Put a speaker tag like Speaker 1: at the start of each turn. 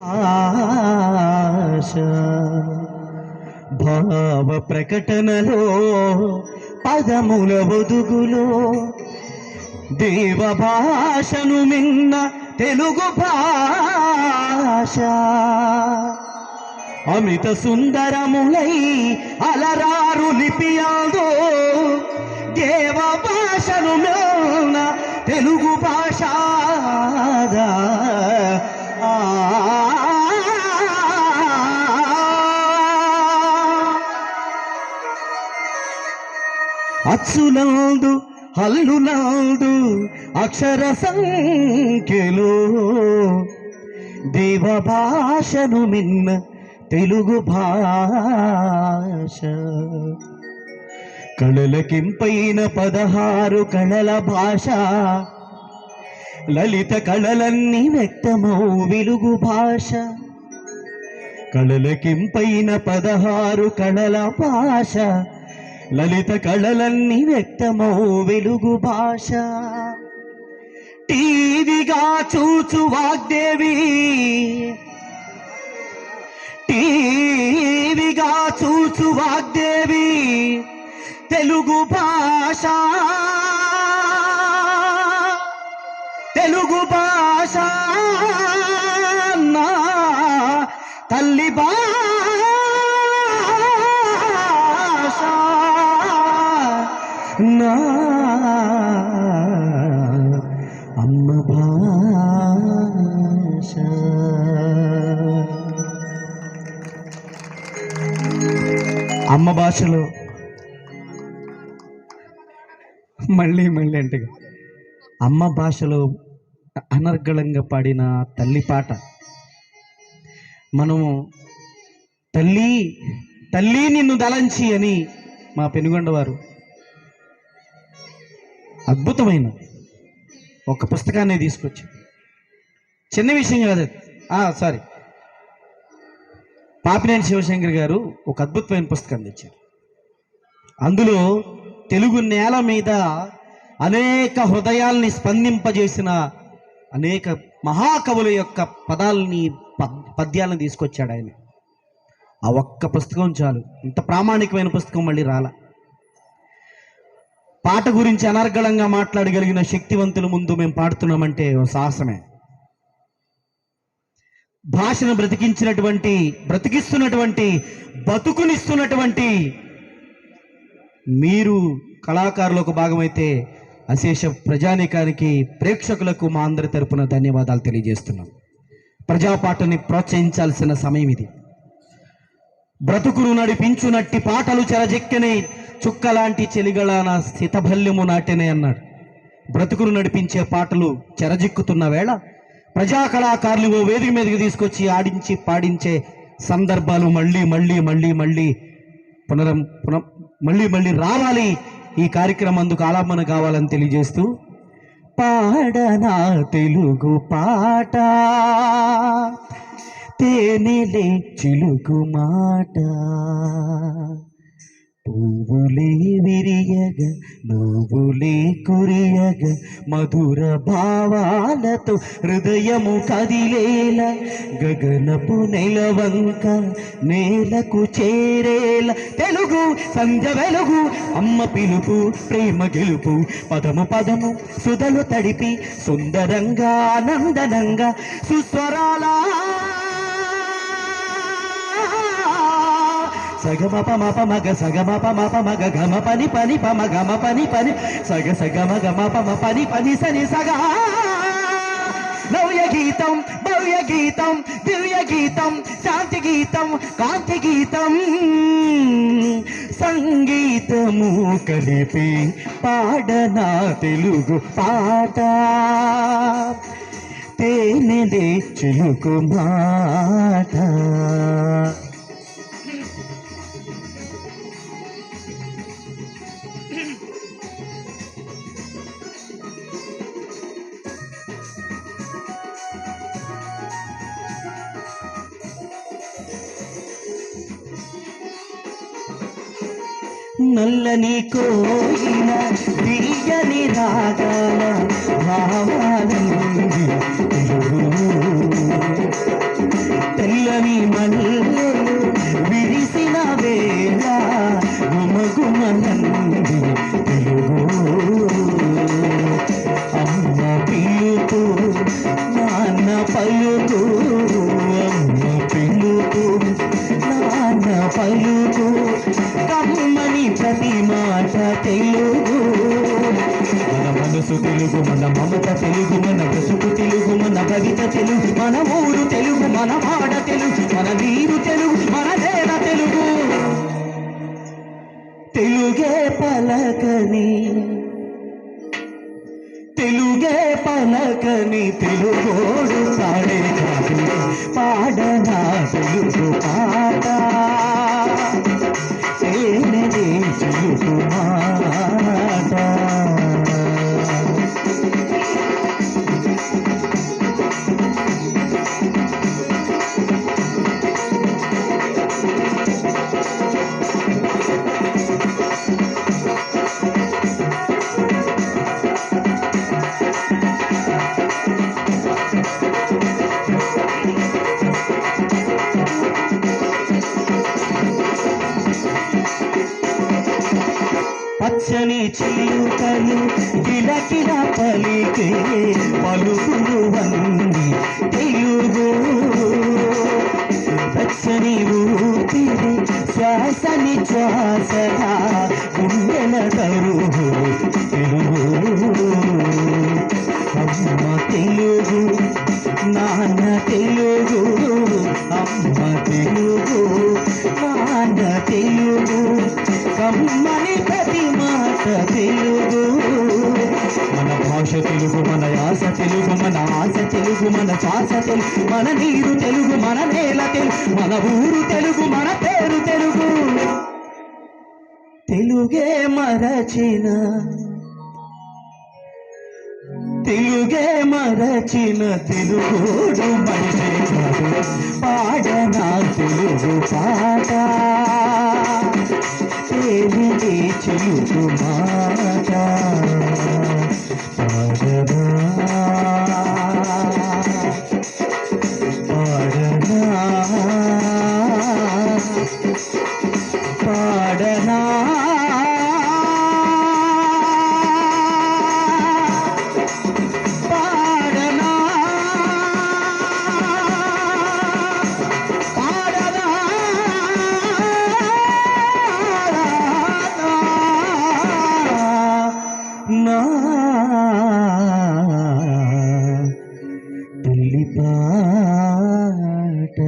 Speaker 1: ఆశ భావ ప్రకటనలో పదముల ఒదుగులో దేవ భాషను మిన్న తెలుగు భాష అమిత సుందరములై అలరారు లిపియాదో దేవ భాషను మిన్న తెలుగు భాష అచ్చులందు హల్లులందు అక్షర సంఖ్యలో దేవ భాషను మిన్న తెలుగు భాష కళలకింపైన 16 కళల భాష లలిత కళలన్నీ వ్యక్తమౌ వెలుగు భాష కళలకింపైన 16 కళల భాష లలిత కళలన్నీ వ్యక్తమౌ వెలుగు భాష టీవీగా చూచు వాగ్దేవి టీవీగా చూచు వాగ్దేవి తెలుగు భాష తెలుగు భాష నా తల్లి భాష నా అమ్మ భాష. అమ్మ భాషలో మళ్ళీ అంటే అమ్మ భాషలో అనర్గళంగా పాడిన తల్లి పాట. మనము తల్లి తల్లి నిన్ను దలంచి అని మా పెనుగొండ వారు అద్భుతమైన ఒక పుస్తకాన్ని తీసుకొచ్చి, చిన్న విషయం కాదు సారీ, పాపినేని శివశంకర్ గారు ఒక అద్భుతమైన పుస్తకాన్ని తెచ్చారు. అందులో తెలుగు నేల మీద అనేక హృదయాల్ని స్పందింపజేసిన అనేక మహాకవుల యొక్క పదాలని పద్యాలను తీసుకొచ్చాడు ఆయన. ఆ ఒక్క పుస్తకం చాలు, ఇంత ప్రామాణికమైన పుస్తకం మళ్ళీ రాల. పాట గురించి అనర్గళంగా మాట్లాడగలిగిన శక్తివంతుల ముందు మేము పాడుతున్నామంటే ఓ సాహసమే. భాషను బ్రతికిస్తున్నటువంటి బతుకునిస్తున్నటువంటి మీరు కళాకారులకు భాగమైతే అశేష ప్రజానీకానికి ప్రేక్షకులకు మా అందరి తరపున ధన్యవాదాలు తెలియజేస్తున్నాం. ప్రజాపాటని ప్రోత్సహించాల్సిన సమయం ఇది. బ్రతుకును నడిపించునట్టి పాటలు చెరజెక్కని చుక్కలాంటి చెలిగళాన స్థితభల్యము నాటెనే అన్నాడు. బ్రతుకును నడిపించే పాటలు చెరజిక్కుతున్న వేళ ప్రజా కళాకారులు ఓ వేదిక మీదకి తీసుకొచ్చి ఆడించి పాడించే సందర్భాలు మళ్ళీ రావాలి. ఈ కార్యక్రమం అందుకు ఆలాపన కావాలని తెలియజేస్తూ, పాడనా తెలుగు పాట తేనెలే చిలుకు మాట, పువ్వులే విరియగ నువ్వులే కురియగ మధుర భావాలతో హృదయము కదిలేల, గగనపు నెలవంక నేలకు చేరేల, తెలుగు సంధ్య వెలుగు అమ్మ పిలుపు ప్రేమ గెలుపు, పదము పదము సుధలు తడిపి సుందరంగా ఆనందనంగా సుస్వరాల సగమప మప మగ సగమప మప మగ గమ పని పని పమ గమ పని పని సగ సగమ గమ పమ పని పని సని సగా. నవ్య గీతం భవ్య గీతం దివ్య గీతం శాంతి గీతం కాంతి గీతం సంగీతము కలిపి పాడనా తెలుగు పాట తేనెలే చిలుకు మాట. నల్లని కోయిల తీయని రాగాల భావాలంది తెల్లని మల్లెలు విరిసిన వేళ గుమగుమనంది తెలుగు. అమ్మ పిలుపు నాన్న పలుకు, అమ్మ పిలుపు నాన్న పలుకు, కమ్మని ప్రతి మాట తెలుగు. మన మనసు తెలుగు, మన మమత తెలుగు, మన బ్రతుకు తెలుగు, మన భవిత తెలుగు, మన ఊరు తెలుగు, మన మాట తెలుగు, మన నీరు తెలుగు, మన నేల తెలుగు. తెలుగే పలకని, తెలుగే పలకని తెలుగోడు పాడే కాదు, పాడనా తెలుగు పాట తేనెదే తెలుగు మాట. పచ్చని చిలుకలు కిలకిల పలికే పలుకులు వంది తెలుగు. పచ్చని ఊపిరి శ్వాసని శ్వాసగా గుండెల తరుగు తెలుగు. అమ్మ తెలుగు నాన్న తెలుగు, అమ్మ తెలుగు నాన్న తెలుగు, కమ్మని ప్రతి మాట తెలుగు. మన భాష తెలుగు, మన యాస తెలుగు, మన ఆశ తెలుగు, మన శ్వాస తెలుగు, మన నీరు తెలుగు, మన నేల తెలుగు, మన ఊరు తెలుగు, మన పేరు తెలుగు. తెలుగే మరచిన, తెలుగే మరచిన తెలుగోడు మనిషి కాదు, పాడనా తెలుగు పాట తేలిదే తెలుగు మాట. పాడనా పాడనా పాడనా నా తల్లి పాట.